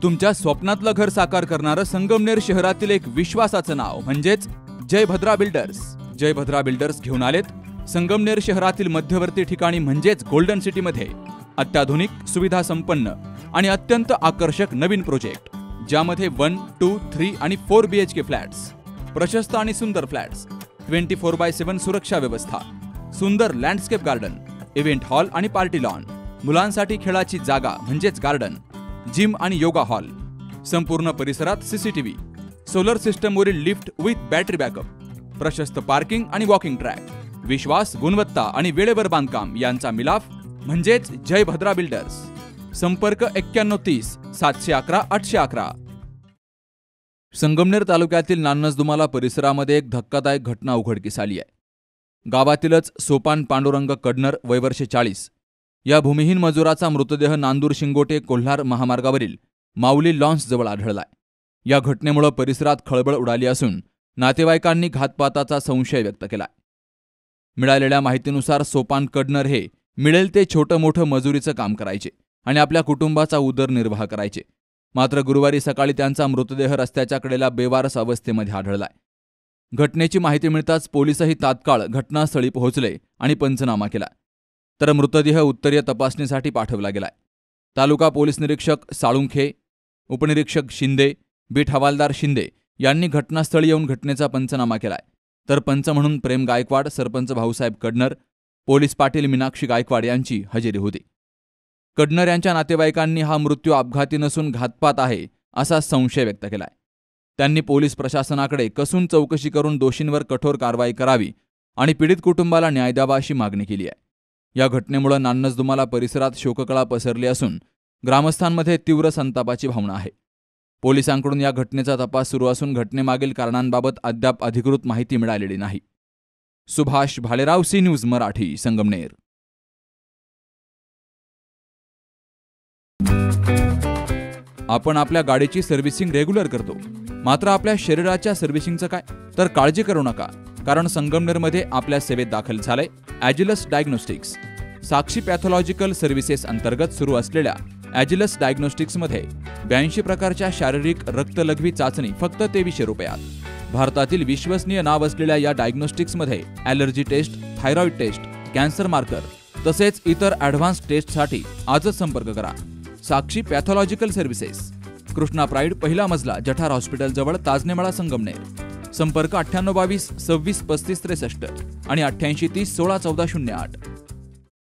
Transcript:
तुमच्या स्वप्नातलं घर साकार करणारं संगमनेर शहरातील एक विश्वासाचं नाव म्हणजेच जयभद्रा बिल्डर्स. जयभद्रा बिल्डर्स घेऊन आलेत संगमनेर शहरातील मध्यवर्ती ठिकाणी म्हणजेच गोल्डन सिटीमध्ये अत्याधुनिक सुविधा संपन्न आणि अत्यंत आकर्षक नवीन प्रोजेक्ट, ज्यामध्ये 1, 2, 3 आणि 4 BHK फ्लॅट्स, प्रशस्त आणि सुंदर फ्लॅट्स, 24/7 सुरक्षा व्यवस्था, सुंदर लँडस्केप गार्डन, इव्हेंट हॉल आणि पार्टी लॉन, मुलांसाठी खेळाची जागा म्हणजेच गार्डन, जिम आणि योगा हॉल, संपूर्ण परिसरात CCTV, सोलर सिस्टमवरील लिफ्ट विथ बॅटरी बॅकअप, प्रशस्त पार्किंग आणि वॉकिंग ट्रॅक, विश्वास, गुणवत्ता आणि वेळेवर बांधकाम यांचा मिलाफ म्हणजेच जयभद्रा बिल्डर्स. संपर्क 9130 711 811. संगमनेर तालुक्यातील नान्नजदुमाला परिसरामध्ये एक धक्कादायक घटना उघडकीस आली आहे. गावातीलच सोपान पांडुरंग कडनर वय वर्ष 40 या भूमिहीन मजुराचा मृतदेह नांदूर शिंगोटे कोल्हार महामार्गावरील माऊली लॉन्स जवळ आढळलाय. या घटनेमुळे परिसरात खळबळ उडाली असून नातेवाईकांनी घातपाताचा संशय व्यक्त केलाय. मिळालेल्या माहितीनुसार सोपान कडनर हे मिळेल ते छोटं मोठं मजुरीचं काम करायचे आणि आपल्या कुटुंबाचा उदरनिर्वाह करायचे. मात्र गुरुवारी सकाळी त्यांचा मृतदेह रस्त्याच्या कडेला बेवारस अवस्थेमध्ये आढळलाय. घटनेची माहिती मिळताच पोलिसही तात्काळ घटनास्थळी पोहोचले आणि पंचनामा केला. तर मृतदेह उत्तरीय तपासणीसाठी पाठवला गेलाय. तालुका पोलीस निरीक्षक साळुंखे, उपनिरीक्षक शिंदे, बीट हवालदार शिंदे यांनी घटनास्थळी येऊन घटनेचा पंचनामा केलाय. तर पंच म्हणून प्रेम गायकवाड, सरपंच भाऊसाहेब कडनर, पोलीस पाटील मीनाक्षी गायकवाड यांची हजेरी होती. कडनर यांच्या नातेवाईकांनी हा मृत्यू अपघाती नसून घातपात आहे असा संशय व्यक्त केलाय. त्यांनी पोलीस प्रशासनाकडे कसून चौकशी करून दोषींवर कठोर कारवाई करावी आणि पीडित कुटुंबाला न्याय द्यावा अशी मागणी केली आहे. या घटनेमुळे नान्नजदुमाला परिसरात शोककळा पसरली असून ग्रामस्थांमध्ये तीव्र संतापाची भावना आहे. पोलिसांकडून या घटनेचा तपास सुरू असून घटनेमागील कारणांबाबत अद्याप अधिकृत माहिती मिळालेली नाही. Subhash Bhalerao, C News Marathi, Sangamner. आपण आपल्या गाडीची सर्व्हिसिंग रेग्युलर करतो, मात्र आपल्या शरीराच्या सर्व्हिसिंगचं काय? तर काळजी करू नका, कारण संगमनेरमध्ये आपल्या सेवेत दाखल झालंय ॲजिलस डायग्नोस्टिक्स. साक्षी पॅथॉलॉजिकल सर्व्हिसेस अंतर्गत सुरू असलेल्या ॲजिलस डायग्नोस्टिक्समध्ये 82 प्रकारच्या शारीरिक रक्तलघवी चाचणी फक्त 2300 रुपयात. भारतातील विश्वसनीय नाव असलेल्या या डायग्नोस्टिक्समध्ये allergy test, thyroid test, cancer marker तसेच इतर ॲडव्हान्स टेस्टसाठी आजच संपर्क करा. Sakshi pathological services, Krishna pride, पहिला मजला, जठार हॉस्पिटल जवळ, ताजनेमाळा, संगमनेर. संपर्क 9822 26 35 63 आणि 8830 16 14 08.